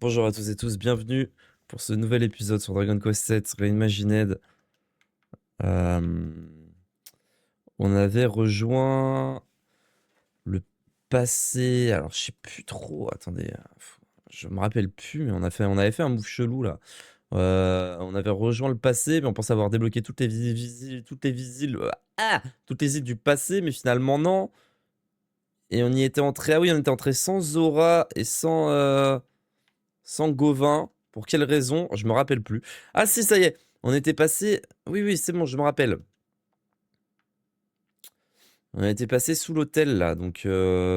Bonjour à tous et tous, bienvenue pour ce nouvel épisode sur Dragon Quest VII Reimagined. Euh, on avait rejoint le passé, alors je sais plus trop, attendez, je me rappelle plus, mais on avait fait un move chelou là. On avait rejoint le passé, mais on pensait avoir débloqué toutes les îles du passé, mais finalement non. Et on y était entré, ah oui, on était entré sans Zora et sans Gauvin. Pour quelle raison? Je me rappelle plus. Ah si, ça y est. On était passé... Oui, oui, c'est bon, je me rappelle. On était passé sous l'hôtel, là. Donc,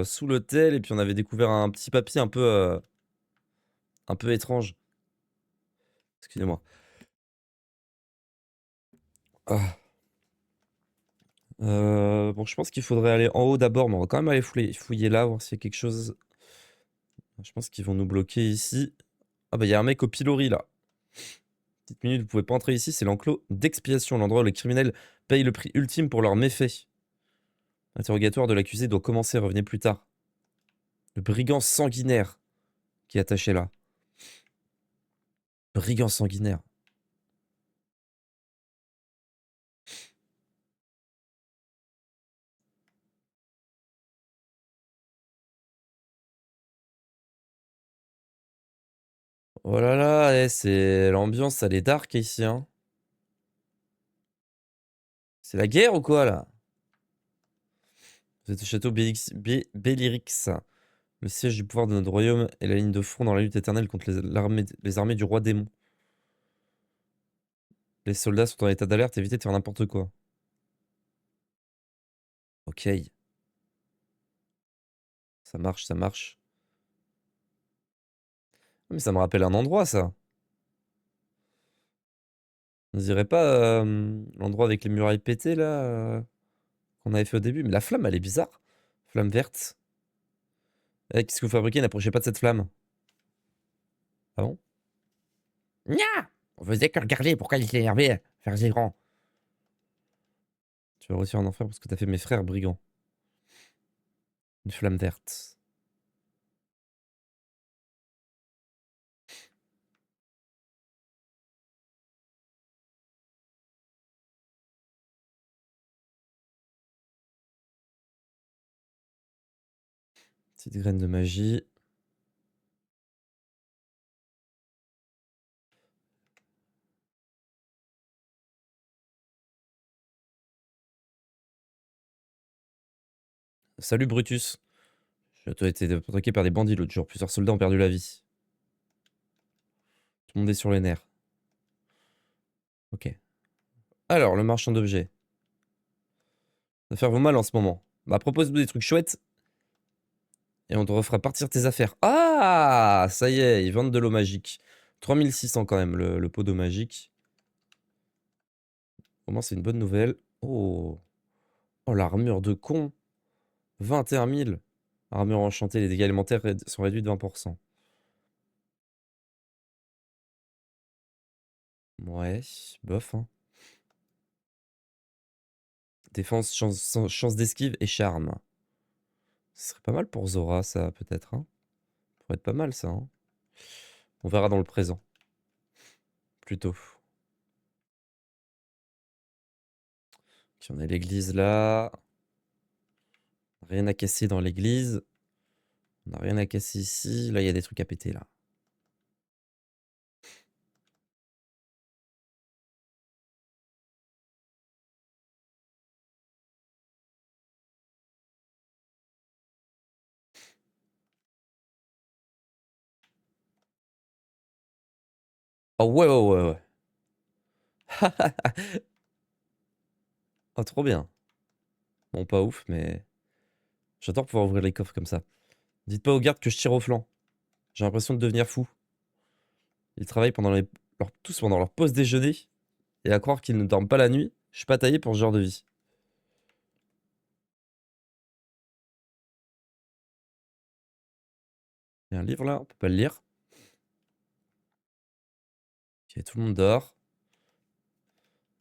sous l'hôtel, et puis on avait découvert un petit papier un peu étrange. Excusez-moi. Ah. Bon, je pense qu'il faudrait aller en haut d'abord, mais on va quand même aller fouiller là, voir s'il y a quelque chose. Je pense qu'ils vont nous bloquer ici. Ah bah, il y a un mec au pilori, là. Petite minute, vous pouvez pas entrer ici, c'est l'enclos d'expiation, l'endroit où les criminels payent le prix ultime pour leurs méfaits. L'interrogatoire de l'accusé doit commencer, revenez plus tard. Le brigand sanguinaire qui est attaché là. Brigand sanguinaire. Oh là là, c'est l'ambiance, elle est dark ici, hein. C'est la guerre ou quoi là? Vous êtes au château Bélyrix, le siège du pouvoir de notre royaume et la ligne de front dans la lutte éternelle contre les armées du roi démon. Les soldats sont en état d'alerte, évitez de faire n'importe quoi. Ok, ça marche, ça marche. Mais ça me rappelle un endroit, ça. On dirait pas l'endroit avec les murailles pétées là qu'on avait fait au début. Mais la flamme, elle est bizarre. Flamme verte. Eh, qu'est-ce que vous fabriquez? N'approchez pas de cette flamme. Ah bon? Nya! On faisait que regarder, pourquoi il s'est énervé? Faire gérant. Tu vas réussir en enfer parce que t'as fait mes frères brigands. Une flamme verte. Petite graine de magie. Salut Brutus. Tu as été attaqué par des bandits l'autre jour. Plusieurs soldats ont perdu la vie. Tout le monde est sur les nerfs. Ok. Alors, le marchand d'objets. Ça va faire vous mal en ce moment. Bah, propose-nous des trucs chouettes. Et on te refera partir tes affaires. Ah! Ça y est, ils vendent de l'eau magique. 3600 quand même, le pot d'eau magique. Au moins, c'est une bonne nouvelle. Oh! Oh, l'armure de con! 21 000. Armure enchantée, les dégâts élémentaires sont réduits de 20%. Ouais, bof, hein. Défense, chance d'esquive et charme. Ce serait pas mal pour Zora, ça, peut-être, hein. Ça pourrait être pas mal, ça, hein. On verra dans le présent. Plutôt. Ok, on a l'église là. Rien à casser dans l'église. On n'a rien à casser ici. Là, il y a des trucs à péter, là. Oh, ouais, ouais, ouais, ouais. Oh, trop bien. Bon, pas ouf, mais... J'adore pouvoir ouvrir les coffres comme ça. Dites pas aux gardes que je tire au flanc. J'ai l'impression de devenir fou. Ils travaillent tous pendant leur pause déjeuner. Et à croire qu'ils ne dorment pas la nuit, je suis pas taillé pour ce genre de vie. Il y a un livre là, on peut pas le lire. Ok, tout le monde dort.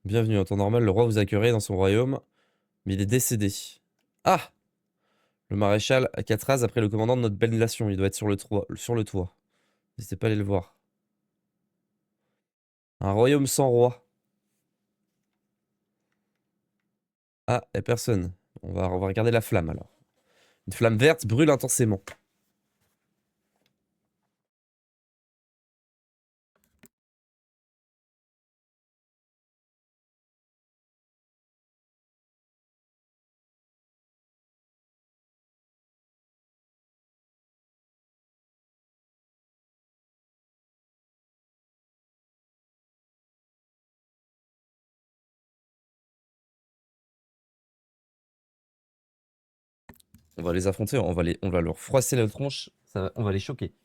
Bienvenue, en temps normal, le roi vous accueillerait dans son royaume, mais il est décédé. Ah! Le maréchal Alcatraz après le commandant de notre belle nation, il doit être sur le toit. N'hésitez pas à aller le voir. Un royaume sans roi. Ah, y'a personne. On va regarder la flamme alors. Une flamme verte brûle intensément. On va les affronter, on va leur froisser la tronche, on va les choquer.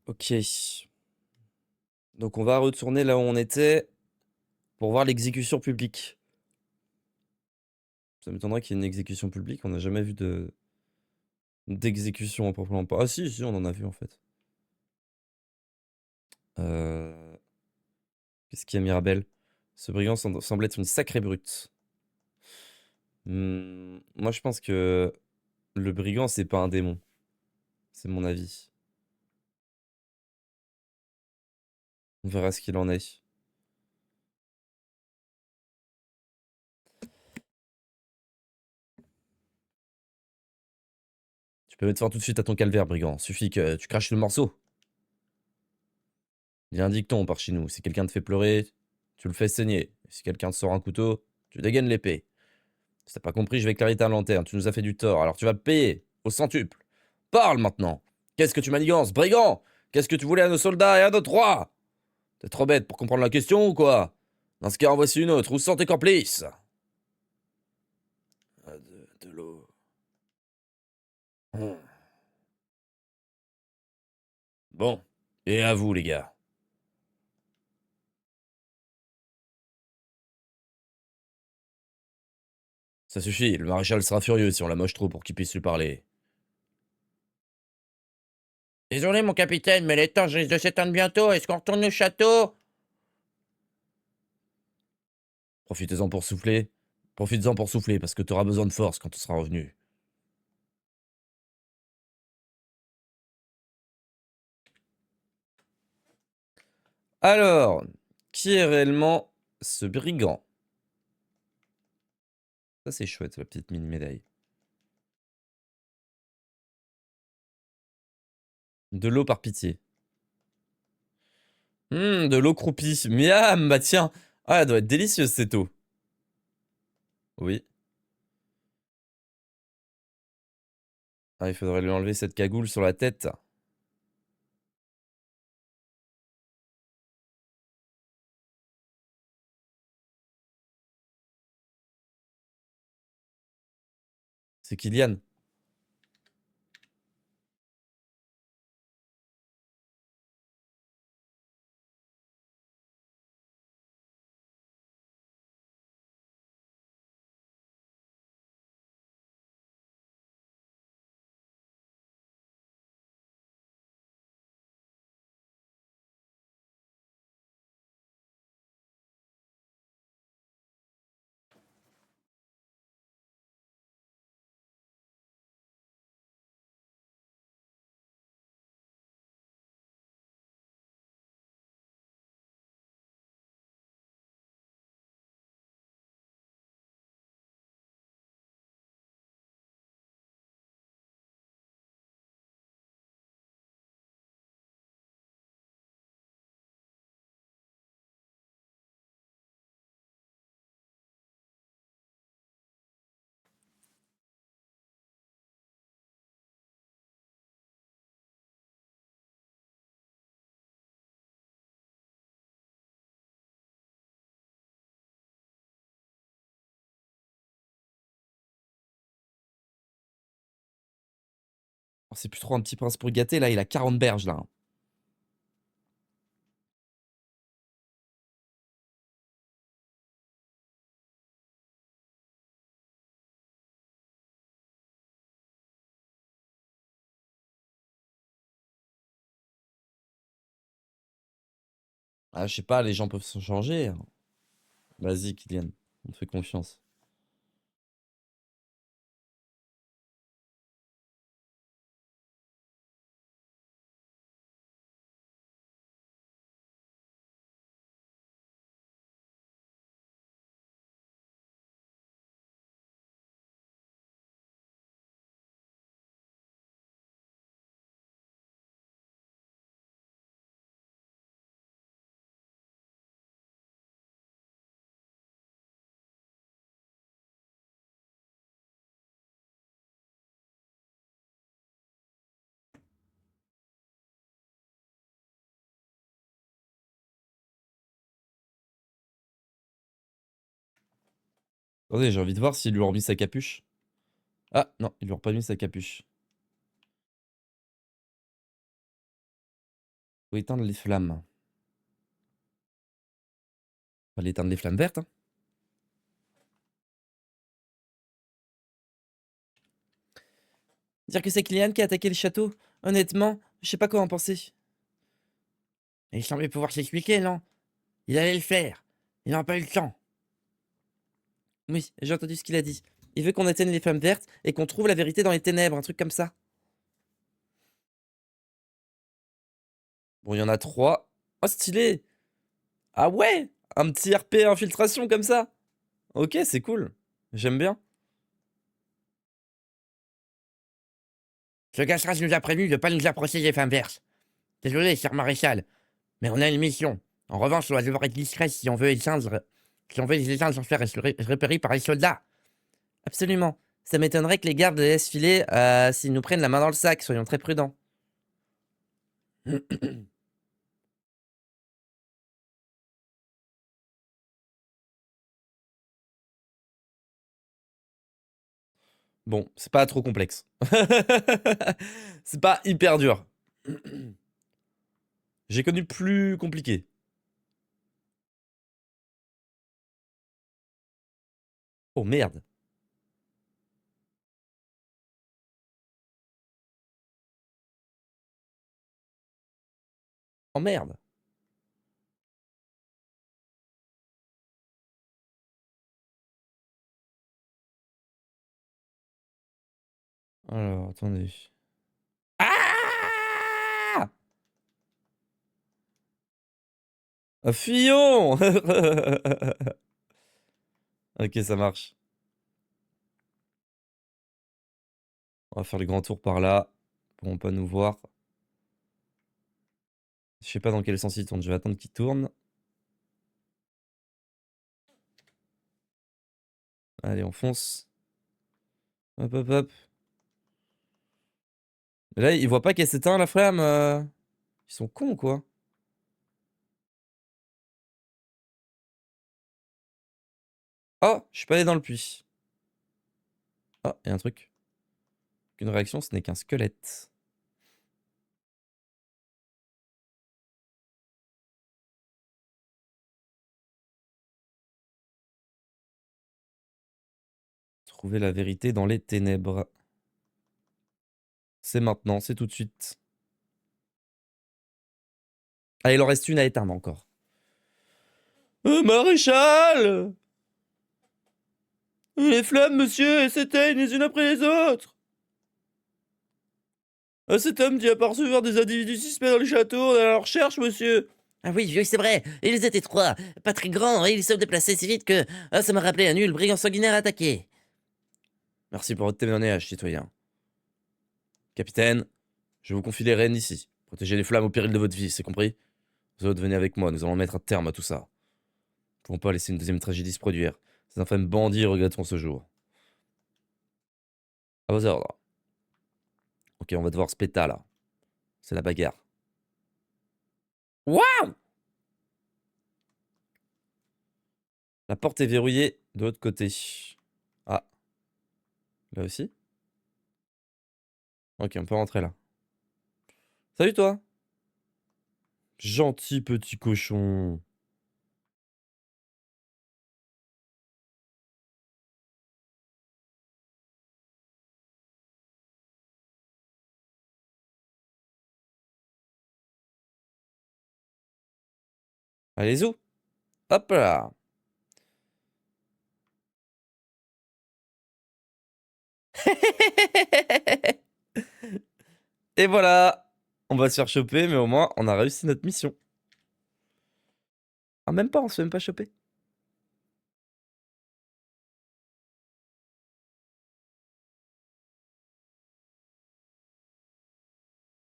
Ok. Donc on va retourner là où on était pour voir l'exécution publique. Ça m'étonnerait qu'il y ait une exécution publique, on n'a jamais vu d'exécution à proprement pas. Ah si, si, on en a vu en fait. Euh, Qu'est-ce qu'il y a Mirabelle? Ce brigand semble être une sacrée brute. Moi je pense que le brigand c'est pas un démon. C'est mon avis. On verra ce qu'il en est. Tu peux mettre fin tout de suite à ton calvaire, brigand. Suffit que tu craches le morceau. Il y a un dicton par chez nous. Si quelqu'un te fait pleurer, tu le fais saigner. Si quelqu'un te sort un couteau, tu dégaines l'épée. Si t'as pas compris, je vais éclairer ta lanterne. Tu nous as fait du tort, alors tu vas payer au centuple. Parle maintenant. Qu'est-ce que tu manigances, brigand? Qu'est-ce que tu voulais à nos soldats et à notre roi? T'es trop bête pour comprendre la question ou quoi? Dans ce cas, en voici une autre. Où sont tes complices? De l'eau. Hmm. Bon. Et à vous, les gars. Ça suffit, le maréchal sera furieux si on la moche trop pour qu'il puisse lui parler. Désolé, mon capitaine, mais les temps risquent de s'éteindre bientôt. Est-ce qu'on retourne au château? Profitez-en pour souffler. Profites-en pour souffler, parce que tu auras besoin de force quand tu seras revenu. Alors, qui est réellement ce brigand? Ça, c'est chouette, la petite mini-médaille. De l'eau par pitié. De l'eau croupie. Miam, bah tiens. Ah, elle doit être délicieuse, cette eau. Oui. Ah, il faudrait lui enlever cette cagoule sur la tête. C'est Kylian. C'est plus trop un petit prince pour gâter, là, il a 40 berges, là. Hein. Ah, je sais pas, les gens peuvent se changer. Hein. Vas-y, Kylian, on te fait confiance. Attendez, j'ai envie de voir s'il lui a remis sa capuche. Ah, non, il lui a pas mis sa capuche. Faut éteindre les flammes. Fallait éteindre les flammes vertes, hein. Dire que c'est Kylian qui a attaqué le château, honnêtement, je sais pas quoi en penser. Il semblait pouvoir s'expliquer, non? Il allait le faire. Il n'a pas eu le temps. Oui, j'ai entendu ce qu'il a dit. Il veut qu'on atteigne les flammes vertes et qu'on trouve la vérité dans les ténèbres, un truc comme ça. Bon, il y en a 3. Oh, stylé! Ah ouais! Un petit RP infiltration comme ça. Ok, c'est cool. J'aime bien. Ce Gastras nous a prévenu de ne pas nous approcher des femmes vertes. Désolé, cher maréchal, mais on a une mission. En revanche, on va devoir être discret si on veut éteindre... Si on veut les éteindre sans se faire repérer par les soldats. Absolument. Ça m'étonnerait que les gardes laissent filer s'ils nous prennent la main dans le sac. Soyons très prudents. Bon, c'est pas trop complexe. C'est pas hyper dur. J'ai connu plus compliqué. Oh merde. Oh merde. Alors, attendez. Ah! Un Fillon. Ok, ça marche. On va faire le grand tour par là. Ils pourront pas nous voir. Je sais pas dans quel sens il tourne. Je vais attendre qu'il tourne. Allez, on fonce. Hop, hop, hop. Et là, ils voient pas qu'elle s'éteint la flamme. Ils sont cons, quoi. Oh, je suis pas allé dans le puits. Ah, il y a un truc. Une réaction, ce n'est qu'un squelette. Trouver la vérité dans les ténèbres. C'est maintenant, c'est tout de suite. Ah, il en reste une à éteindre encore. Maréchal! Les flammes, monsieur, elles s'éteignent les unes après les autres! Cet homme dit apercevoir des individus suspects dans le château, on est à la recherche, monsieur! Ah oui, oui, c'est vrai, ils étaient trois, pas très grands, et ils se déplaçaient si vite que ça m'a rappelé un nul brigand sanguinaire attaqué. Merci pour votre témoignage, citoyen. Capitaine, je vous confie les rênes ici. Protégez les flammes au péril de votre vie, c'est compris? Vous autres, venez avec moi, nous allons mettre un terme à tout ça. Nous ne pouvons pas laisser une deuxième tragédie se produire. Ces infâmes bandits regretteront ce jour. À vos ordres. Ok, on va devoir se péter là. C'est la bagarre. Waouh! La porte est verrouillée de l'autre côté. Ah, là aussi? Ok, on peut rentrer là. Salut toi! Gentil petit cochon. Allez, zou! Hop là! Et voilà! On va se faire choper, mais au moins, on a réussi notre mission. Ah, même pas, on se fait même pas choper.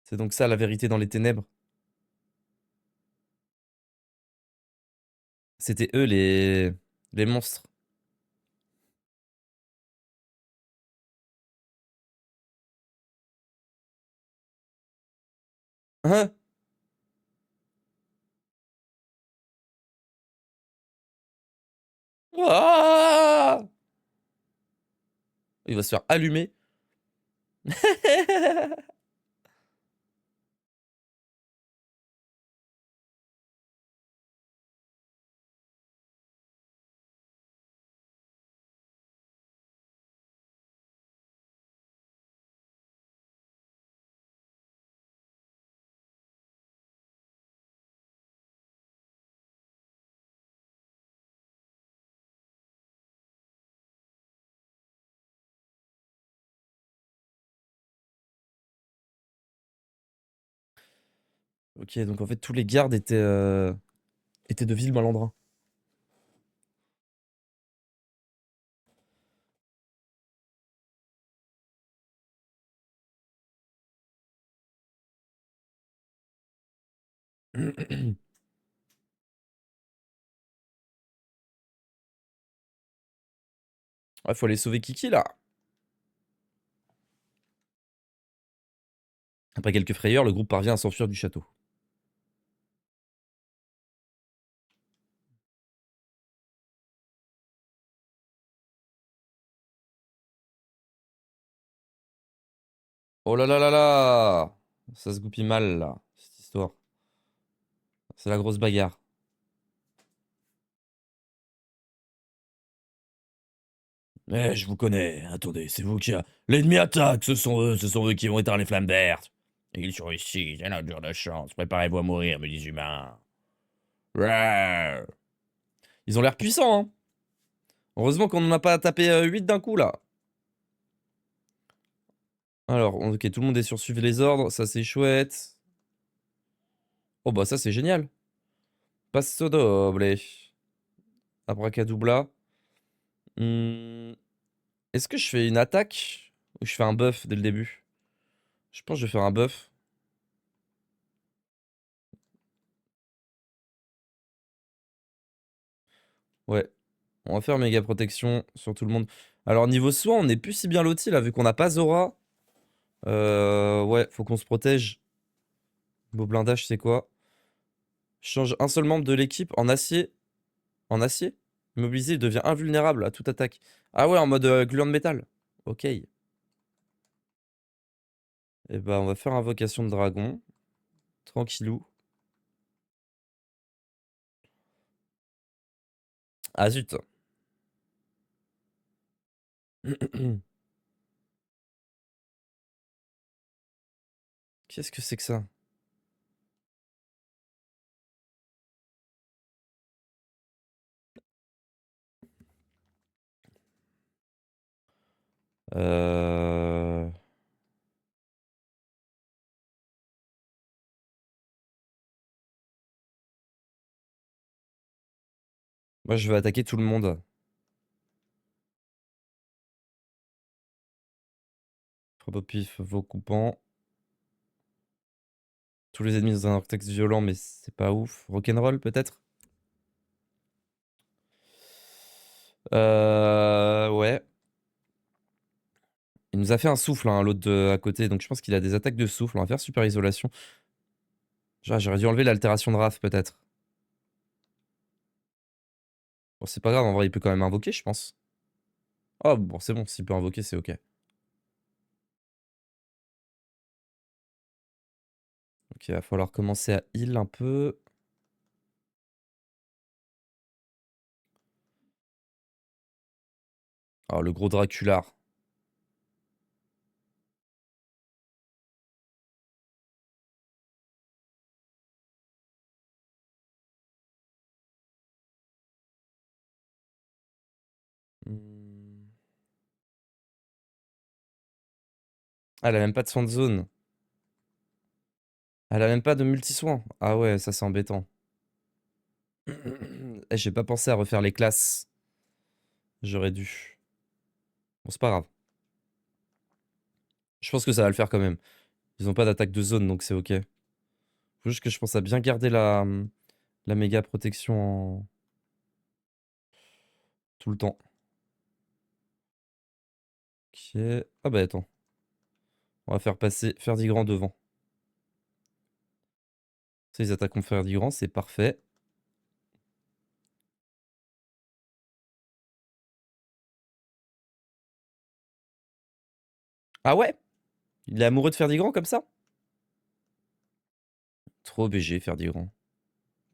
C'est donc ça la vérité dans les ténèbres. C'était eux les monstres. Hein? Ah! Il va se faire allumer. Ok, donc en fait, tous les gardes étaient de vils malandrins. Ouais, faut aller sauver Kiki là. Après quelques frayeurs, le groupe parvient à s'enfuir du château. Oh là là là là! Ça se goupille mal là, cette histoire. C'est la grosse bagarre. Eh, je vous connais. Attendez, c'est vous qui a... L'ennemi attaque, ce sont eux qui vont éteindre les flammes vertes. Et ils sont ici, c'est notre jour de chance. Préparez-vous à mourir, me disent humains. Rouah. Ils ont l'air puissants, hein. Heureusement qu'on n'en a pas tapé 8 d'un coup, là. Alors, ok, tout le monde est sur suivre les ordres, ça c'est chouette. Oh bah ça c'est génial. Passo doble. Abracadabra. Hmm, est-ce que je fais une attaque ou je fais un buff dès le début? Je pense que je vais faire un buff. Ouais, on va faire méga protection sur tout le monde. Alors niveau soin, on est plus si bien loti là, vu qu'on n'a pas Zora. Ouais, faut qu'on se protège. Beau blindage, c'est quoi? Change un seul membre de l'équipe en acier. En acier? Immobilisé, il devient invulnérable à toute attaque. Ah ouais, en mode gluant de métal. Ok. Et bah, on va faire invocation de dragon. Tranquillou. Ah zut. Qu'est-ce que c'est que ça? Euh... Moi, je vais attaquer tout le monde. Frappe au pif, vos coupants. Tous les ennemis dans un vortex violent, mais c'est pas ouf. Rock'n'roll, peut-être? Ouais. Il nous a fait un souffle, hein, l'autre à côté, donc je pense qu'il a des attaques de souffle. On va faire super isolation. Genre, j'aurais dû enlever l'altération de Raph, peut-être. Bon, c'est pas grave, en vrai, il peut quand même invoquer, je pense. Oh, bon, c'est bon, s'il peut invoquer, c'est ok. Ok, va falloir commencer à heal un peu. Alors, le gros Dracular. Hmm. Ah, elle a même pas de soin de zone. Elle a même pas de multi-soin. Ah ouais, ça c'est embêtant. Eh, j'ai pas pensé à refaire les classes. J'aurais dû. Bon, c'est pas grave. Je pense que ça va le faire quand même. Ils ont pas d'attaque de zone, donc c'est ok. Faut juste que je pense à bien garder la méga protection tout le temps. Ok. Ah bah attends. On va faire passer Ferdigrand devant. Ça, ils attaquent contre Ferdigrand, c'est parfait. Ah ouais? Il est amoureux de Ferdigrand comme ça? Trop BG, Ferdigrand.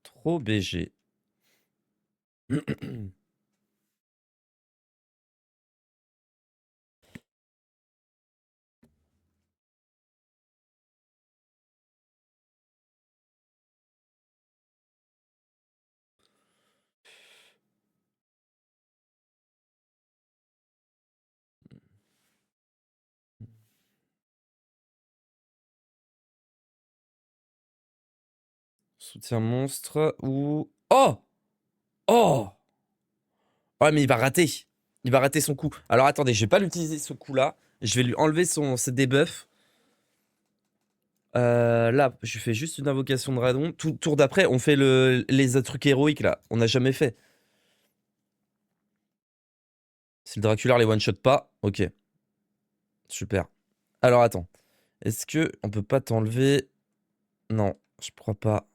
Trop BG. Soutien monstre ou... Oh! Oh! Ouais, mais il va rater. Il va rater son coup. Alors attendez, je vais pas l'utiliser ce coup-là. Je vais lui enlever ses debuffs. Là, je fais juste une invocation de Radon. Tout tour d'après, on fait les trucs héroïques là. On n'a jamais fait. Si le Draculaire les one-shot pas, ok. Super. Alors attends. Est-ce que on peut pas t'enlever... Non, je crois pas.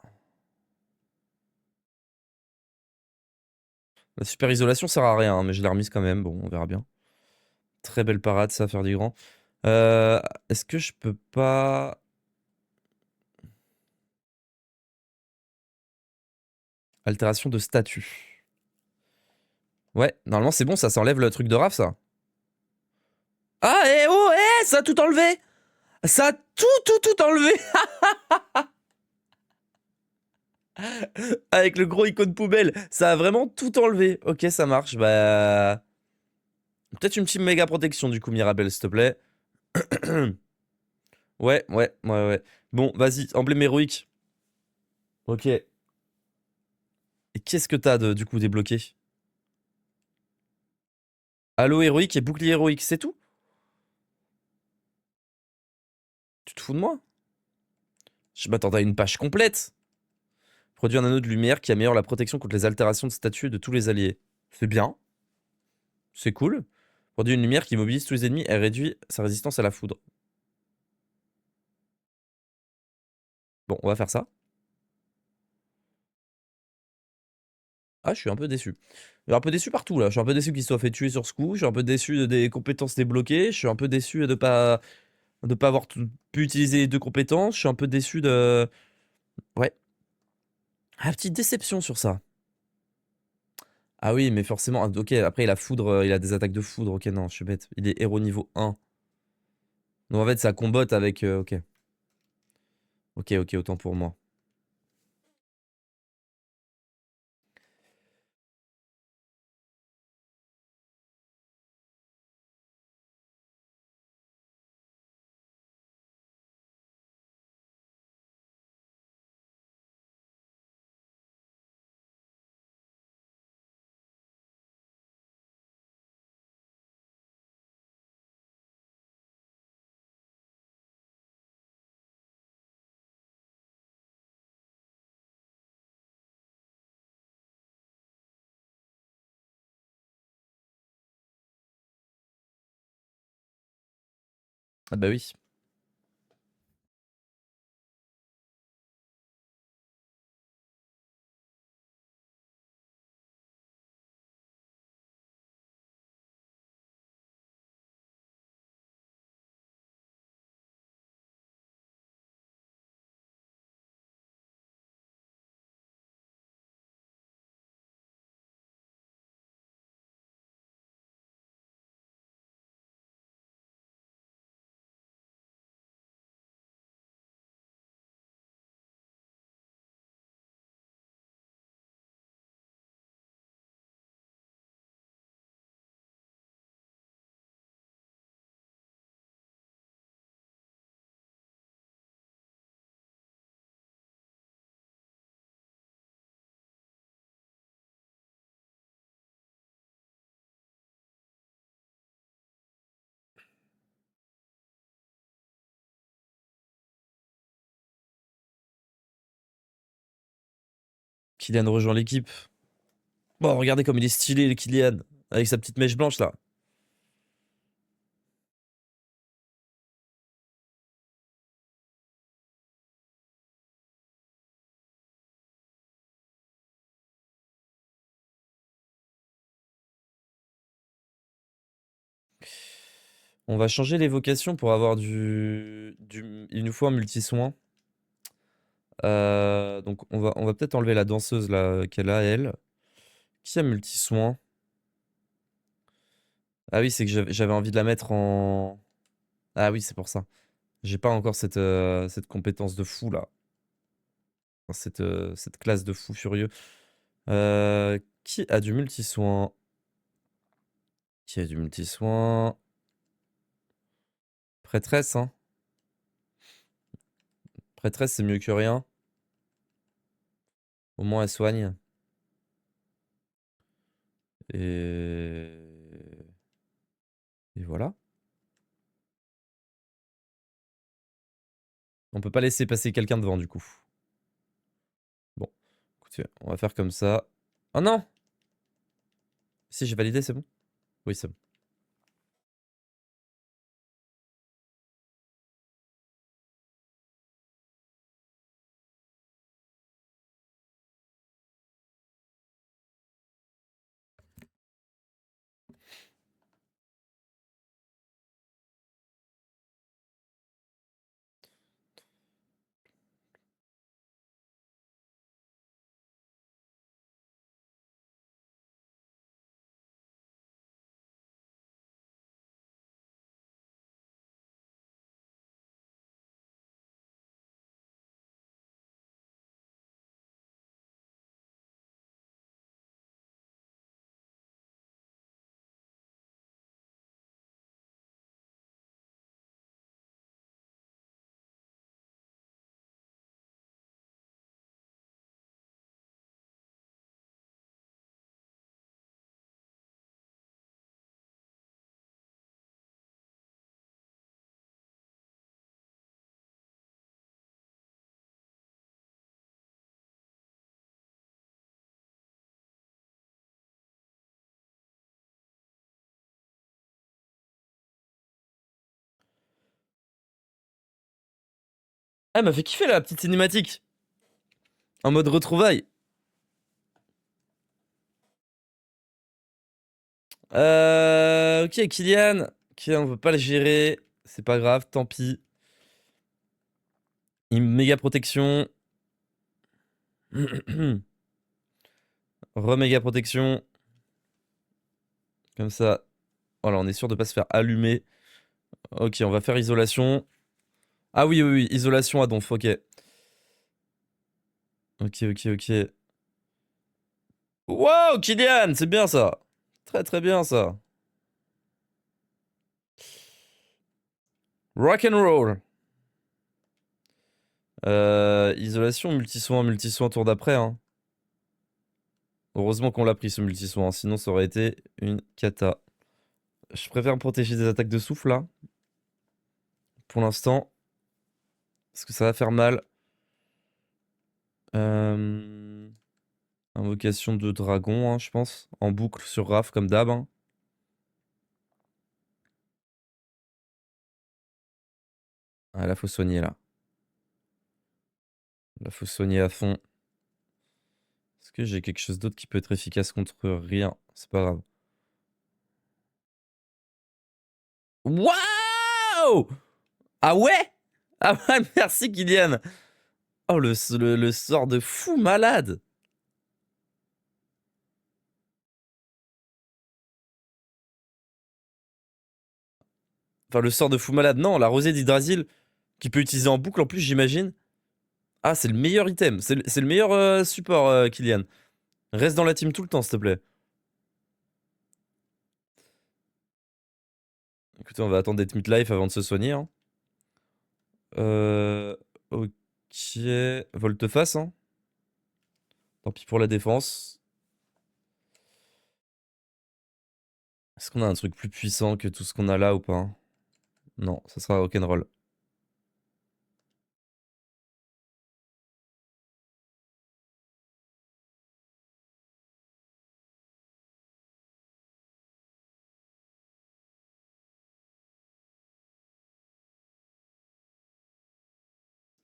La super isolation sert à rien, hein, mais je l'ai remise quand même. Bon, on verra bien. Très belle parade, ça, faire du grand. Est-ce que je peux pas... Altération de statut. Ouais, normalement c'est bon, ça s'enlève le truc de Raph, ça. Ah, eh oh, eh, ça a tout enlevé. Ça a tout enlevé. Avec le gros icône poubelle, ça a vraiment tout enlevé. Ok, ça marche. Bah... Peut-être une petite méga protection, du coup, Mirabelle, s'il te plaît. Ouais. Bon, vas-y, emblème héroïque. Ok. Et qu'est-ce que t'as du coup débloqué? Halo héroïque et bouclier héroïque, c'est tout? Tu te fous de moi? Je m'attendais à une page complète. Produit un anneau de lumière qui améliore la protection contre les altérations de statut de tous les alliés. C'est bien, c'est cool. Produit une lumière qui immobilise tous les ennemis et réduit sa résistance à la foudre. Bon, on va faire ça. Ah, je suis un peu déçu. Je suis un peu déçu partout là. Je suis un peu déçu qu'il soit fait tuer sur ce coup. Je suis un peu déçu des compétences débloquées. Je suis un peu déçu de pas avoir pu utiliser les deux compétences. Je suis un peu déçu de... Ouais. Ah, petite déception sur ça. Ah oui, mais forcément. Ok, après il a foudre, il a des attaques de foudre. Ok, non, je suis bête. Il est héros niveau 1. Donc en fait, ça combotte avec... ok. Ok, autant pour moi. Ah bah oui. Kylian rejoint l'équipe. Bon, regardez comme il est stylé, le Kylian. Avec sa petite mèche blanche, là. On va changer l'évocation pour avoir Il nous faut un multi-soin. Donc on va peut-être enlever la danseuse là qu'elle a, elle. Qui a multi-soin? Ah oui, c'est que j'avais envie de la mettre en... Ah oui, c'est pour ça. J'ai pas encore cette compétence de fou là. Enfin, cette classe de fou furieux. Qui a du multi-soin? Qui a du multi-soin? Prêtresse, hein. Prêtresse, c'est mieux que rien. Au moins, elle soigne. Et... Et voilà. On peut pas laisser passer quelqu'un devant, du coup. Bon, écoutez, on va faire comme ça. Oh non! Si, j'ai validé, c'est bon? Oui, c'est bon. Ah, elle m'a fait kiffer la petite cinématique. En mode retrouvailles. Ok, Kylian. Kylian, on peut pas le gérer. C'est pas grave, tant pis. Une méga protection. Re-méga protection. Comme ça. Voilà, on est sûr de pas se faire allumer. Ok, on va faire isolation. Ah oui, oui, oui, isolation à donf, ok. Ok, ok, ok. Wow, Kylian, c'est bien ça. Très très bien ça. Rock and roll. Isolation, multi-soin tour d'après. Hein. Heureusement qu'on l'a pris ce multi-soin, sinon ça aurait été une cata. Je préfère me protéger des attaques de souffle là. Pour l'instant. Parce que ça va faire mal. Invocation de dragon, hein, je pense. En boucle sur Raph comme d'hab. Hein. Ah là, faut soigner là. Là, faut soigner à fond. Est-ce que j'ai quelque chose d'autre qui peut être efficace contre rien? C'est pas grave. Waouh! Ah ouais? Ah ouais, merci Kylian. Oh, le sort de fou malade. Enfin, le sort de fou malade, non. La rosée d'Hydrasil, qui peut utiliser en boucle en plus, j'imagine. Ah, c'est le meilleur item. C'est le meilleur support, Kylian. Reste dans la team tout le temps, s'il te plaît. Écoutez, on va attendre d'être mid-life avant de se soigner. Hein. Ok. Volte-face. Hein. Tant pis pour la défense. Est-ce qu'on a un truc plus puissant que tout ce qu'on a là ou pas? Non, ça sera rock'n'roll.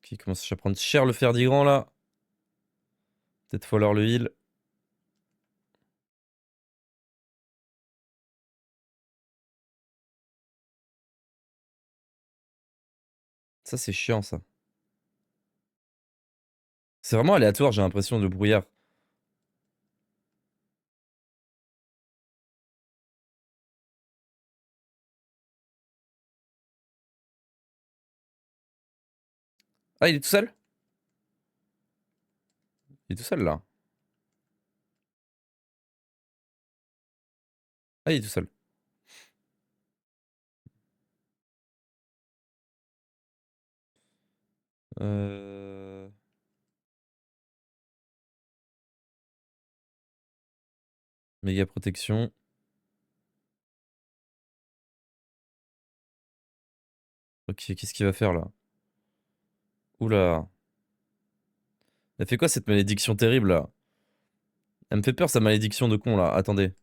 Ok, il commence à prendre cher le Ferdigrand là. Peut-être falloir le heal. Ça, c'est chiant ça. C'est vraiment aléatoire, j'ai l'impression, de brouillard. Ah, il est tout seul? Il est tout seul là. Ah, il est tout seul. Euh... Méga protection. Ok, qu'est-ce qu'il va faire là? Oula. Elle fait quoi cette malédiction terrible là? Elle me fait peur sa malédiction de con là. Attendez.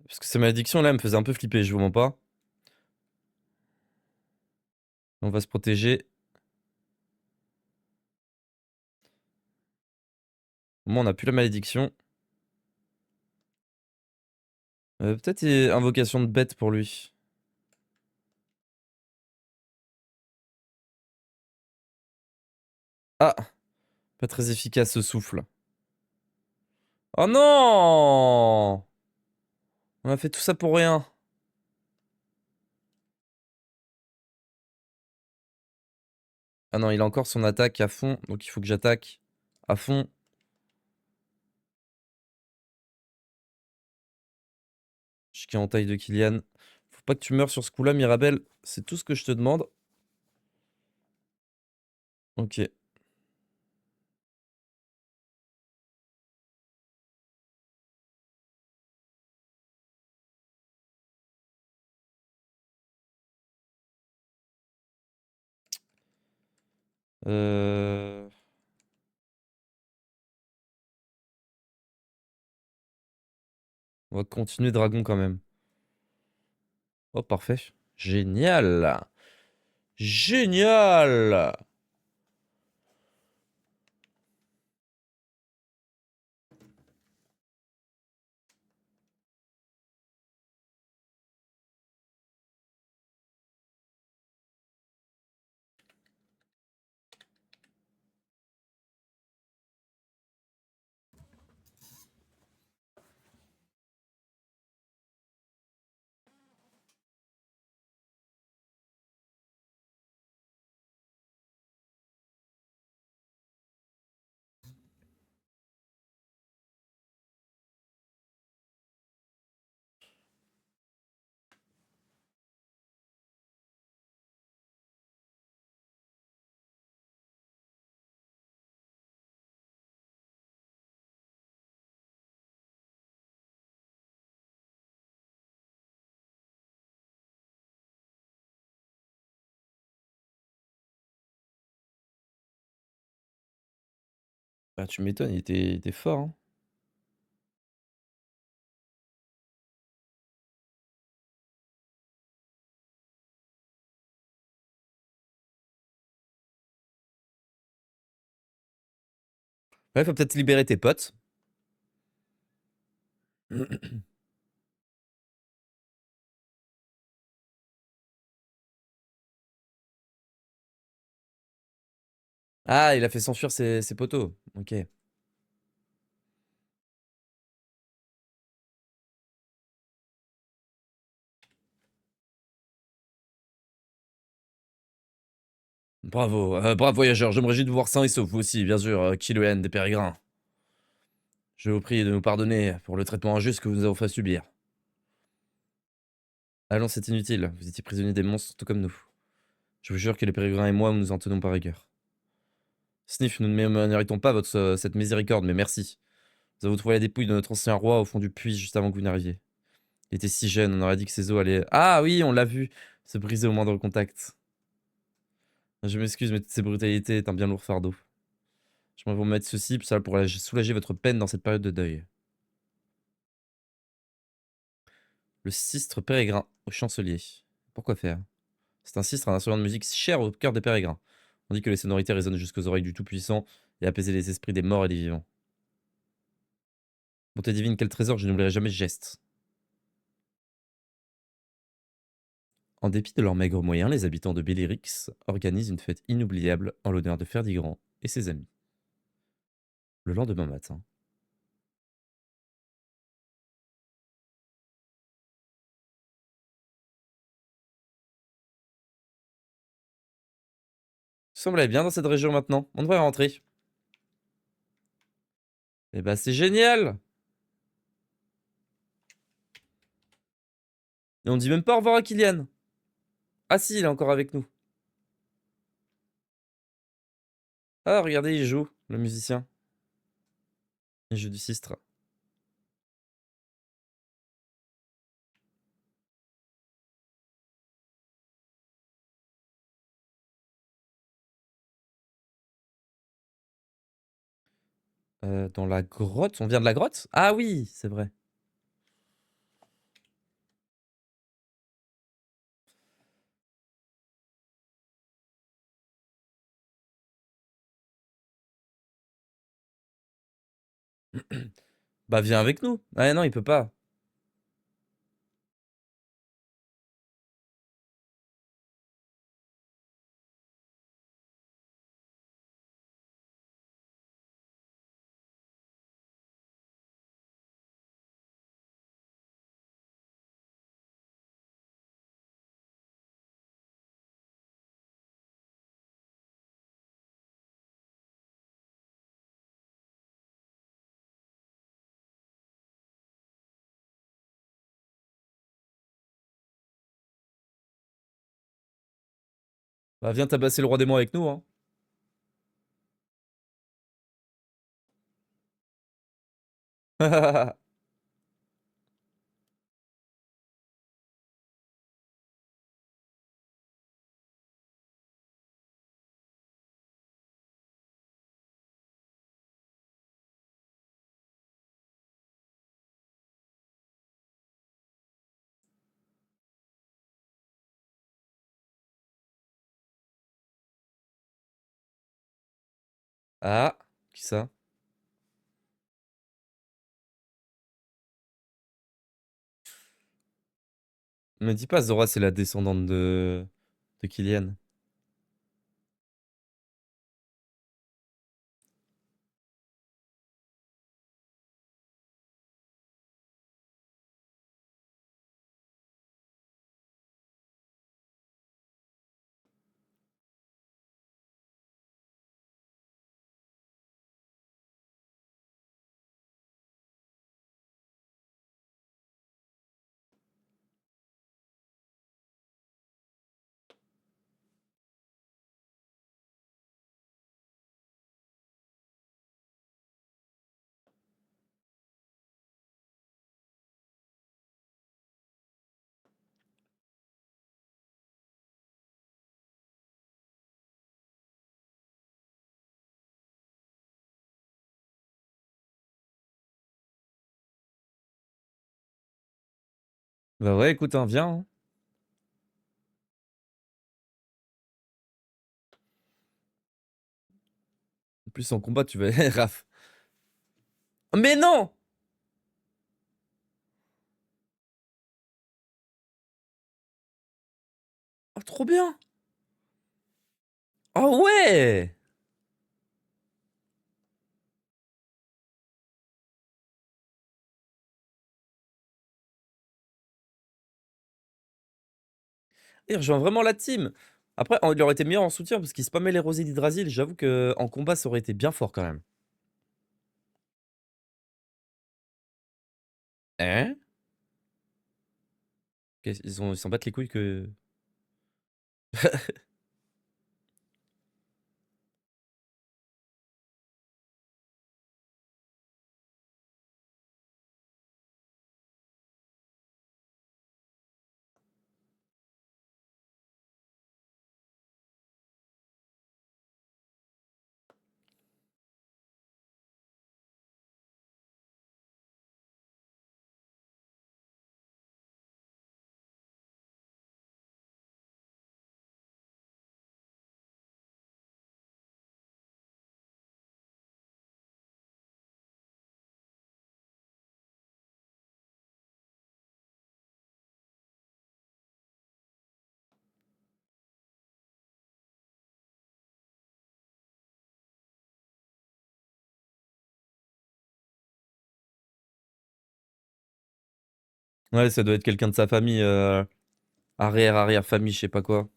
Parce que sa malédiction là, elle me faisait un peu flipper, je vous mens pas. On va se protéger. Au moins, on a plus la malédiction. Peut-être invocation de bête pour lui. Ah! Pas très efficace ce souffle. Oh non! On a fait tout ça pour rien. Ah non, il a encore son attaque à fond, donc il faut que j'attaque à fond. Je suis en taille de Kylian. Faut pas que tu meurs sur ce coup-là, Mirabelle. C'est tout ce que je te demande. Ok. Euh... On va continuer dragon quand même. Oh, parfait. Génial. Génial. Bah, tu m'étonnes, il était fort, hein. Ouais, faut peut-être libérer tes potes. Ah, il a fait s'enfuir ses poteaux. Ok. Bravo, brave voyageur. Je me réjouis de vous voir sain et sauf. Vous aussi, bien sûr, Kiloen des Pérégrins. Je vous prie de nous pardonner pour le traitement injuste que vous nous avons fait subir. Allons, c'est inutile. Vous étiez prisonnier des monstres, tout comme nous. Je vous jure que les Pérégrins et moi, nous nous en tenons par rigueur. Sniff, nous ne méritons pas cette miséricorde, mais merci. Nous avons trouvé la dépouille de notre ancien roi au fond du puits juste avant que vous n'arriviez. Il était si jeune, on aurait dit que ses os allaient... Ah oui, on l'a vu. Se briser au moindre contact. Je m'excuse, mais toutes ces brutalités est un bien lourd fardeau. J'aimerais vous mettre ceci, ça pourrait soulager votre peine dans cette période de deuil. Le sistre pérégrin au chancelier. Pourquoi faire? C'est un sistre, un instrument de musique cher au cœur des pérégrins. On dit que les sonorités résonnent jusqu'aux oreilles du Tout-Puissant et apaiser les esprits des morts et des vivants. Bonté divine, quel trésor, je n'oublierai jamais ce geste. En dépit de leurs maigres moyens, les habitants de Bélyrix organisent une fête inoubliable en l'honneur de Ferdigrand et ses amis. Le lendemain matin. Tout semble aller bien dans cette région maintenant. On devrait rentrer. Eh ben, c'est génial! Et on dit même pas au revoir à Kylian. Ah si, il est encore avec nous. Ah, regardez, il joue, le musicien. Il joue du sistre. Dans la grotte? On vient de la grotte? Ah oui, c'est vrai. Bah viens avec nous. Ah non, il peut pas. Bah viens tabasser le roi démon avec nous, hein. Ah, qui ça? Me dis pas, Zora, c'est la descendante de Kylian. Bah ouais, écoute, hein, viens, hein. En plus, en combat, tu vas... Raph. Mais non! Oh, trop bien! Oh ouais! Il rejoint vraiment la team. Après, il aurait été meilleur en soutien parce qu'il spammait les rosées d'Hydrasil. J'avoue que en combat, ça aurait été bien fort quand même. Hein? Ils s'en battent les couilles que... Ouais, ça doit être quelqu'un de sa famille. Arrière-arrière-famille, je sais pas quoi.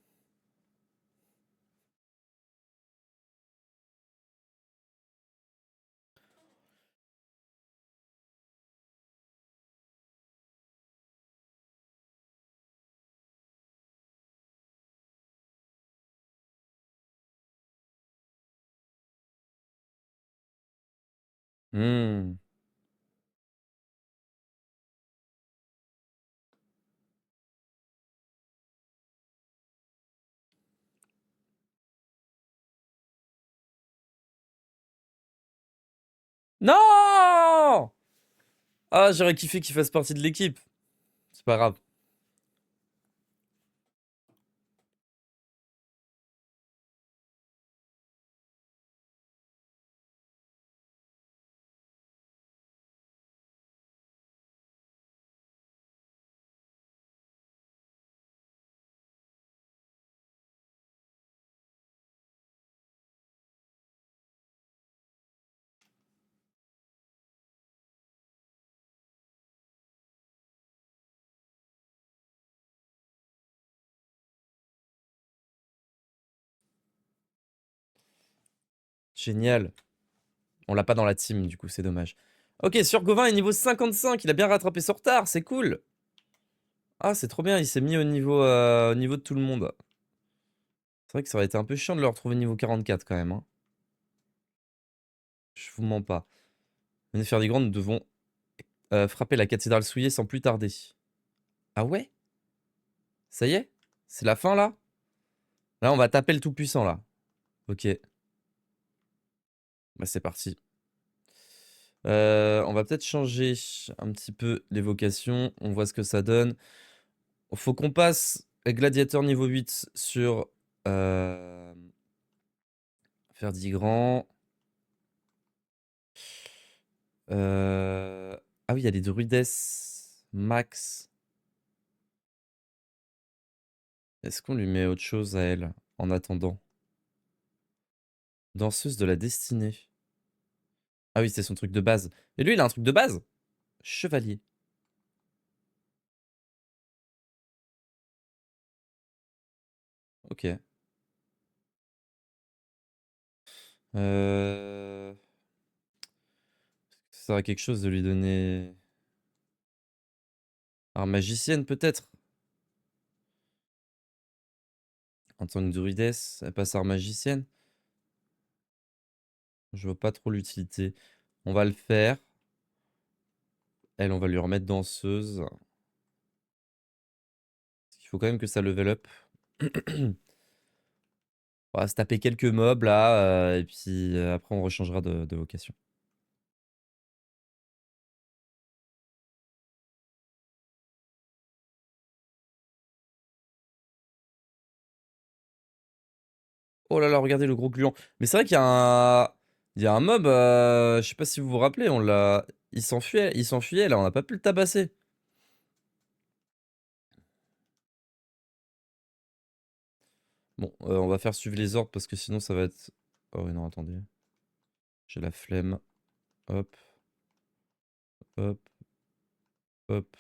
Hmm. Non! Ah, j'aurais kiffé qu'il fasse partie de l'équipe. C'est pas grave. Génial. On l'a pas dans la team, du coup, c'est dommage. Ok, Surgovin est niveau 55. Il a bien rattrapé son retard, c'est cool. Ah, c'est trop bien, il s'est mis au niveau de tout le monde. C'est vrai que ça aurait été un peu chiant de le retrouver niveau 44 quand même, hein. Je vous mens pas. Venez faire des grands, nous devons frapper la cathédrale souillée sans plus tarder. Ah ouais? Ça y est? C'est la fin là? Là, on va taper le tout-puissant là. Ok. Bah, c'est parti. On va peut-être changer un petit peu l'évocation. On voit ce que ça donne. Faut qu'on passe gladiateur niveau 8 sur euh, Ferdigrand. Ah oui, il y a les druides. Max. Est-ce qu'on lui met autre chose à elle en attendant? Danseuse de la destinée. Ah oui, c'est son truc de base. Et lui, il a un truc de base? Chevalier. Ok. Euh... Ça sert quelque chose de lui donner... Arme magicienne, peut-être? En tant que druidesse, elle passe arme magicienne? Je vois pas trop l'utilité. On va le faire. Elle, on va lui remettre danseuse. Il faut quand même que ça level up. On va se taper quelques mobs là, et puis après on rechangera de vocation. Oh là là, regardez le gros gluant. Mais c'est vrai qu'il y a il y a un mob, je sais pas si vous vous rappelez, on l'a... il s'enfuyait là, on n'a pas pu le tabasser. Bon, on va faire suivre les ordres parce que sinon ça va être... Oh oui, non, attendez. J'ai la flemme. Hop, hop, hop.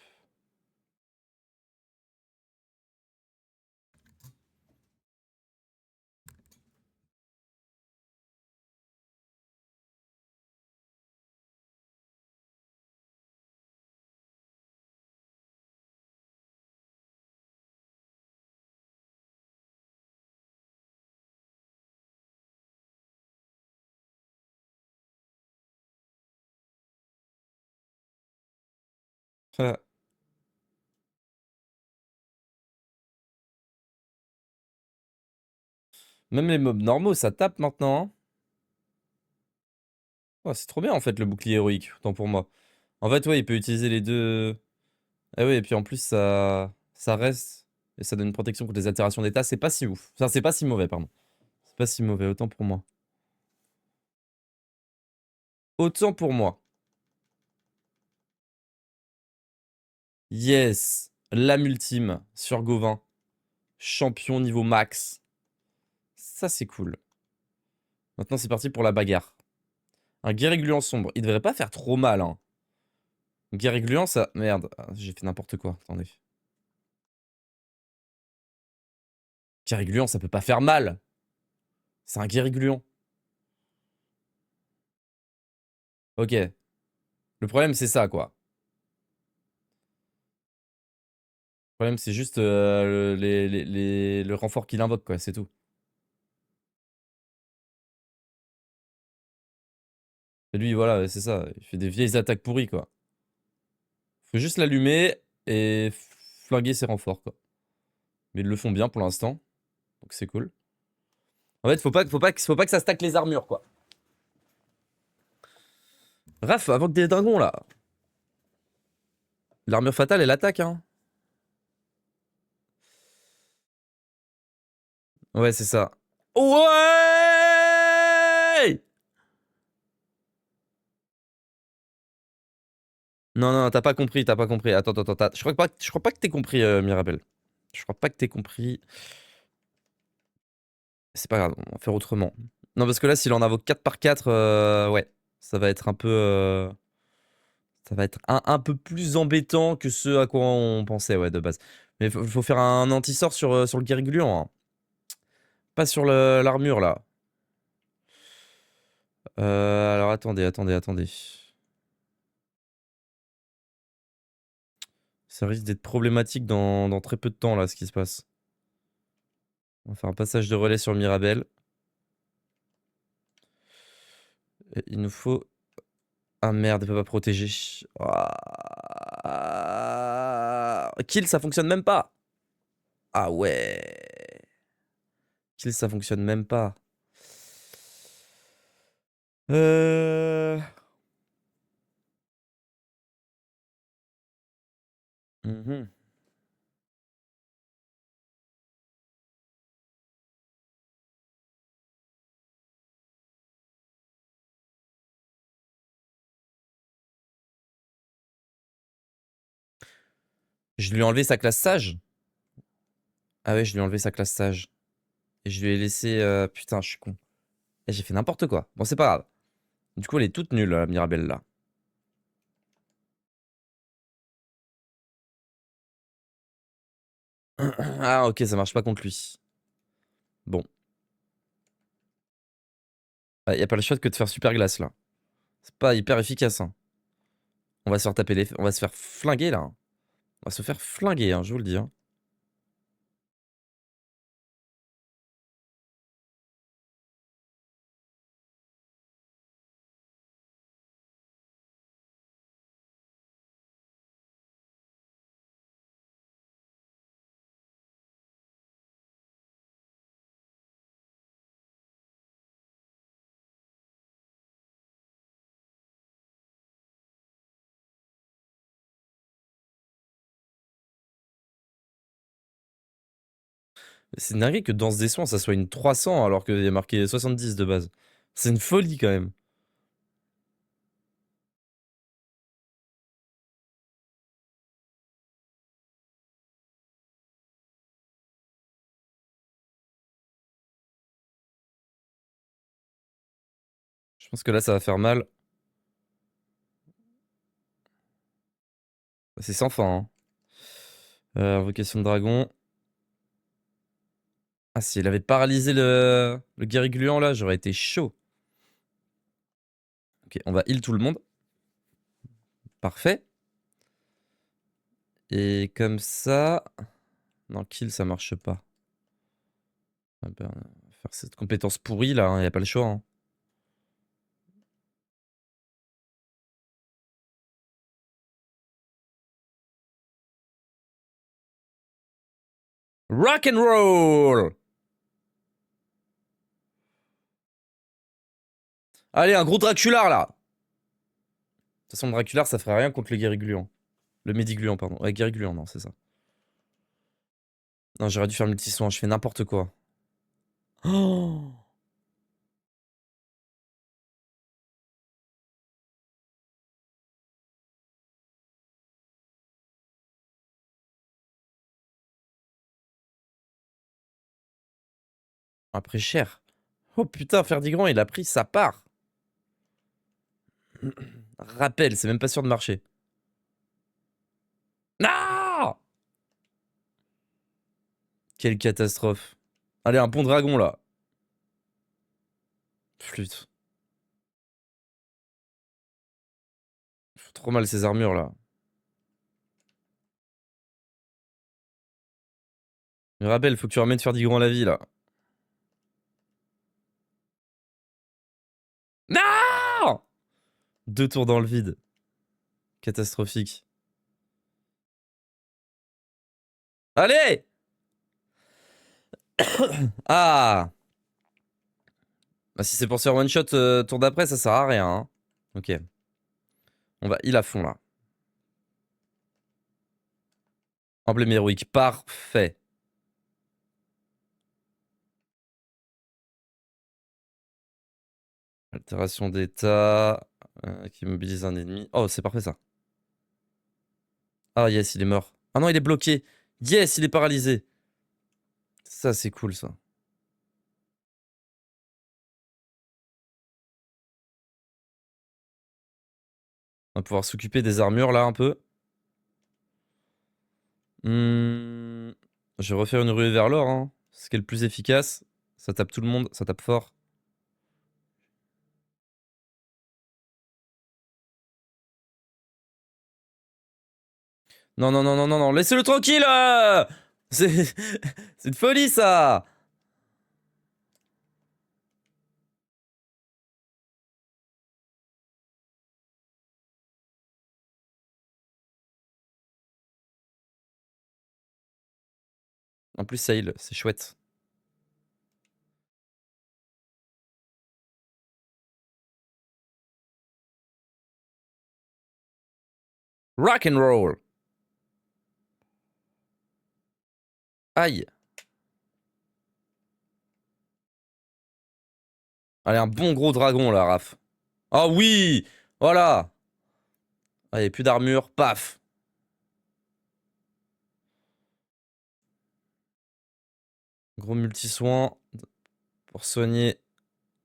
Ah, même les mobs normaux, ça tape maintenant, hein. Oh, c'est trop bien en fait le bouclier héroïque, autant pour moi. En fait, ouais, il peut utiliser les deux. Ah oui, et puis en plus, ça reste. Et ça donne une protection contre les altérations d'état. C'est pas si ouf. Enfin, c'est pas si mauvais, pardon. C'est pas si mauvais, autant pour moi. Autant pour moi. Yes! L'âme ultime sur Gauvin. Champion niveau max. Ça, c'est cool. Maintenant, c'est parti pour la bagarre. Un guerrier gluant sombre. Il devrait pas faire trop mal, hein. Guerre gluant, ça... Merde, j'ai fait n'importe quoi. Attendez. Guerre gluant, ça peut pas faire mal. C'est un guerre gluant. Ok. Le problème, c'est ça, quoi. Le problème, c'est juste le renfort qu'il invoque, quoi. C'est tout. Et lui, voilà, c'est ça. Il fait des vieilles attaques pourries, quoi. Faut juste l'allumer et flinguer ses renforts, quoi. Mais ils le font bien pour l'instant. Donc c'est cool. En fait, faut pas que ça stack les armures, quoi. Raph, avant que des dragons, là. L'armure fatale, elle attaque, hein. Ouais, c'est ça. Ouais! Non, non, t'as pas compris, t'as pas compris. Attends, attends, attends. Je crois pas que t'aies compris, Mirabelle. Je crois pas que t'aies compris. C'est pas grave, on va faire autrement. Non, parce que là, s'il en invoque 4 par 4, ouais. Ça va être un peu... ça va être un peu plus embêtant que ce à quoi on pensait, ouais, de base. Mais faut faire un anti-sort sur le guerrier gluant, hein. Pas sur l'armure, là. Alors, attendez, attendez, attendez. Ça risque d'être problématique dans très peu de temps, là, ce qui se passe. On va faire un passage de relais sur Mirabelle. Et il nous faut... Ah merde, elle peut pas protéger. Ah. Kill, ça fonctionne même pas. Ah ouais. Kill, ça fonctionne même pas. Euh... mhm. Je lui ai enlevé sa classe sage. Ah ouais, je lui ai enlevé sa classe sage. Et je lui ai laissé... Putain, je suis con. Et j'ai fait n'importe quoi. Bon, c'est pas grave. Du coup, elle est toute nulle, la Mirabelle, là. Ah, ok, ça marche pas contre lui. Bon. Y a pas le choix que de faire super glace, là. C'est pas hyper efficace, hein. On va se faire taper les... On va se faire flinguer, là, hein. On va se faire flinguer, hein, je vous le dis, hein. C'est une dinguerie que dans ce dessin, ça soit une 300 alors qu'il y a marqué 70 de base. C'est une folie quand même. Je pense que là, ça va faire mal. C'est sans fin, hein. Invocation de dragon. Ah, si elle avait paralysé le guerrier gluant là, j'aurais été chaud. Ok, on va heal tout le monde. Parfait. Et comme ça... Non, kill, ça marche pas. Ah ben, on va faire cette compétence pourrie là, il n'y a pas le choix, hein. Rock and roll! Allez, un gros Dracular là! De toute façon, le Dracular, ça ferait rien contre le guerrier gluant. Le Médigluant, pardon. Ouais, guerrier gluant, non, c'est ça. Non, j'aurais dû faire multi-soin, je fais n'importe quoi. Oh, après cher. Oh putain, Ferdigrand, il a pris sa part. Rappel, c'est même pas sûr de marcher. Non! Quelle catastrophe. Allez, un pont dragon, là. Flûte. Faut trop mal ces armures, là. Mirabelle, faut que tu ramènes Ferdigran à la vie, là. Non! 2 tours dans le vide. Catastrophique. Allez! Ah! Bah, si c'est pour se faire one shot tour d'après, ça sert à rien. Hein. Ok. On va heal à fond là. Emblème héroïque, parfait. Altération d'état qui mobilise un ennemi. Oh, c'est parfait ça. Ah yes, il est mort. Ah non, il est bloqué. Yes, il est paralysé. Ça, c'est cool ça. On va pouvoir s'occuper des armures là un peu. Je vais refaire une ruée vers l'or. Hein. C'est ce qui est le plus efficace. Ça tape tout le monde, ça tape fort. Non, non, non, non, non, non, laissez-le tranquille C'est une folie ça. En plus, ça heal, c'est chouette. Rock and roll. Aïe. Allez, un bon gros dragon là, Raph. Ah oui. Voilà. Allez, plus d'armure, paf. Gros multi-soin pour soigner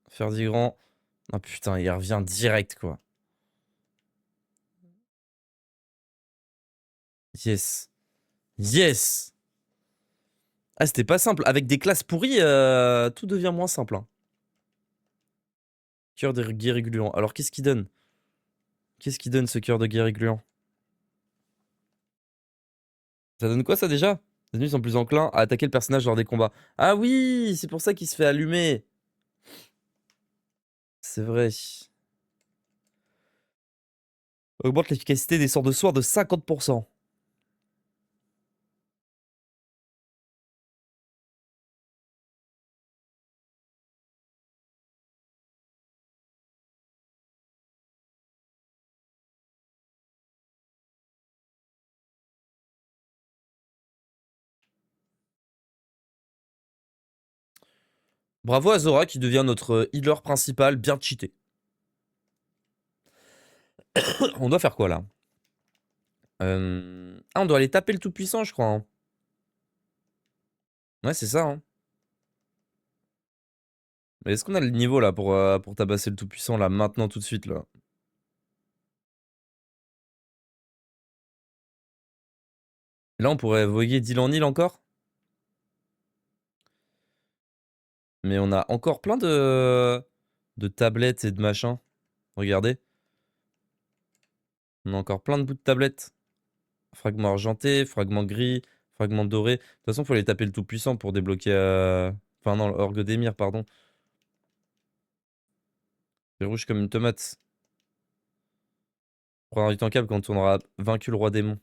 Ferdigran. Ah putain, il revient direct quoi. Yes. Yes. Ah, c'était pas simple. Avec des classes pourries, tout devient moins simple. Hein. Cœur de guerrier gluant. Alors, qu'est-ce qu'il donne? Qu'est-ce qu'il donne ce cœur de guerrier gluant? Ça donne quoi ça déjà? Les ennemis sont plus enclins à attaquer le personnage lors des combats. Ah oui, c'est pour ça qu'il se fait allumer. C'est vrai. Augmente l'efficacité des sorts de soir de 50%. Bravo à Zora qui devient notre healer principal, bien cheaté. On doit faire quoi là? Ah, on doit aller taper le tout-puissant, je crois. Hein. Ouais, c'est ça. Hein. Mais est-ce qu'on a le niveau là pour tabasser le tout-puissant là, maintenant, tout de suite là? Là, on pourrait voguer d'île en île encore? Mais on a encore plein de tablettes et de machins. Regardez. On a encore plein de bouts de tablettes. Fragment argenté, fragment gris, fragment doré. De toute façon, faut aller taper le tout-puissant pour débloquer... Enfin non, l'orgue d'émir, pardon. C'est rouge comme une tomate. On prendra du temps câble quand on aura vaincu le roi démon.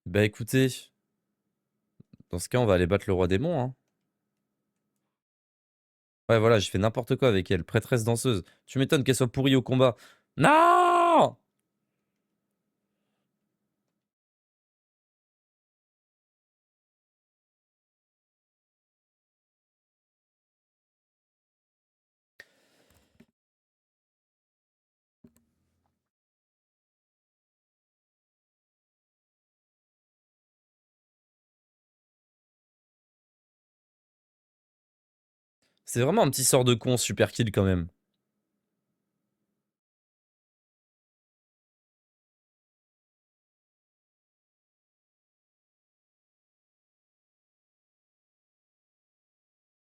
Bah écoutez, dans ce cas, on va aller battre le roi démon. Hein. Ouais, voilà, j'ai fait n'importe quoi avec elle. Prêtresse danseuse. Tu m'étonnes qu'elle soit pourrie au combat. Non! C'est vraiment un petit sort de con, super kill quand même.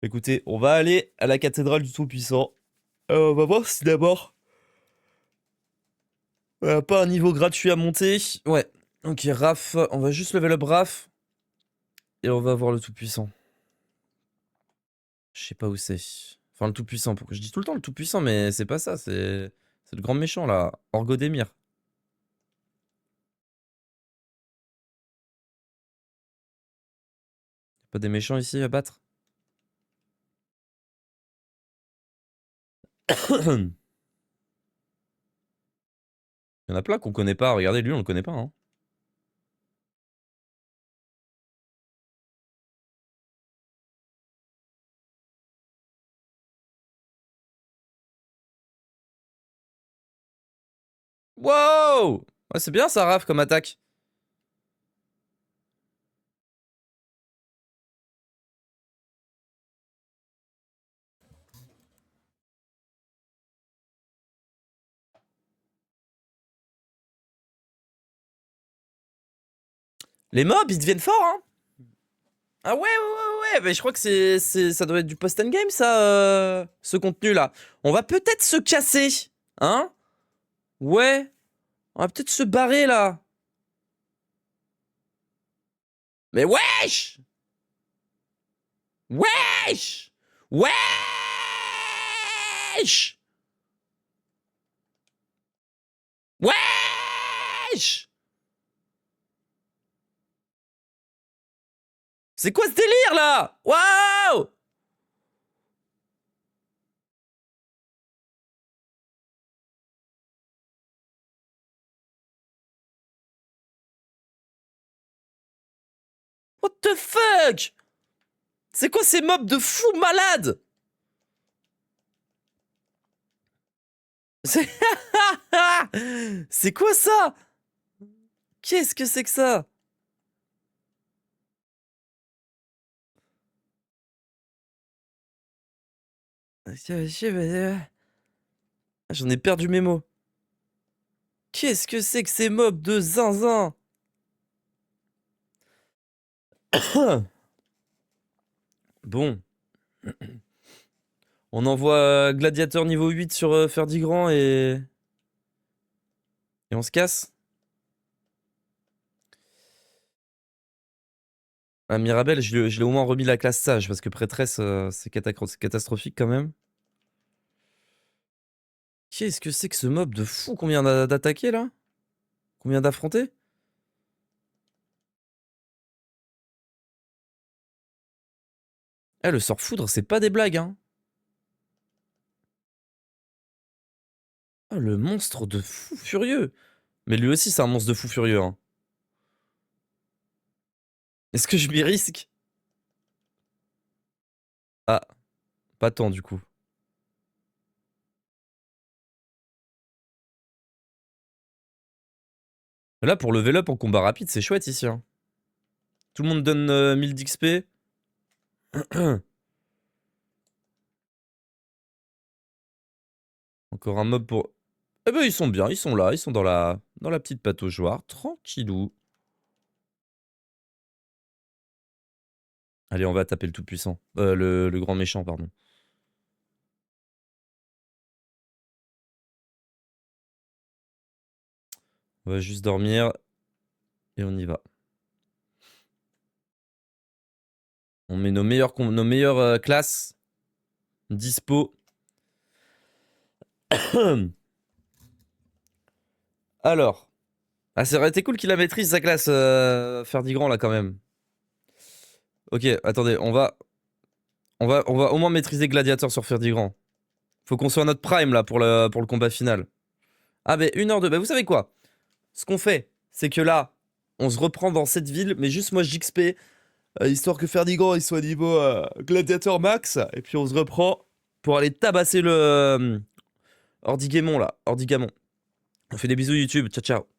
Écoutez, on va aller à la cathédrale du Tout-Puissant. On va voir si d'abord on a pas un niveau gratuit à monter. Ouais. Ok, Raph, on va juste level up Raph. Et on va voir le Tout-Puissant. Je sais pas où c'est. Enfin, le Tout-Puissant. Pourquoi je dis tout le temps le Tout-Puissant, mais c'est pas ça. C'est le grand méchant là. Orgodémir. Pas des méchants ici à battre? Il y en a plein qu'on connaît pas. Regardez, lui, on le connaît pas. Hein. Wow! Ouais, c'est bien ça, Raph, comme attaque. Les mobs, ils deviennent forts, hein? Ah ouais, mais je crois que ça doit être du post-endgame, ça, ce contenu-là. On va peut-être se casser, hein? Ouais, on va peut-être se barrer, là. Mais wesh! Wesh! Wesh! Wesh! C'est quoi ce délire, là? Waouh! What the fuck? C'est quoi ces mobs de fous malades? C'est c'est quoi ça? Qu'est-ce que c'est que ça? J'en ai perdu mes mots. Qu'est-ce que c'est que ces mobs de zinzin? Bon. On envoie Gladiateur niveau 8 sur Ferdigrand et on se casse. Ah, Mirabelle, je l'ai au moins remis la classe sage parce que prêtresse, c'est catastrophique quand même. Qu'est-ce que c'est que ce mob de fou qu'on vient d'attaquer là? Qu'on vient d'affronter? Eh, le sort foudre, c'est pas des blagues, hein. Ah, le monstre de fou furieux. Mais lui aussi, c'est un monstre de fou furieux, hein. Est-ce que je m'y risque? Ah, pas tant du coup. Là, pour level up en combat rapide, c'est chouette ici, hein. Tout le monde donne 1000 d'XP. Encore un mob pour... Eh ben, ils sont bien, ils sont là, ils sont dans la petite pataugeoire. Tranquillou. Allez, on va taper le tout-puissant. Le grand méchant, pardon. On va juste dormir. Et on y va. On met nos meilleures classes dispo. Alors. Ah, ça aurait été cool qu'il la maîtrise sa classe, Ferdigrand, là, quand même. Ok, attendez, on va au moins maîtriser Gladiator sur Ferdigrand. Faut qu'on soit à notre prime, là, pour le combat final. Ah, mais 1h02. Bah, vous savez quoi? Ce qu'on fait, c'est que là, on se reprend dans cette ville, mais juste moi, j'XP, histoire que Ferdigrand, il soit niveau Gladiator max, et puis on se reprend pour aller tabasser le Ordigamon, là. Ordigamon. On fait des bisous YouTube, ciao ciao.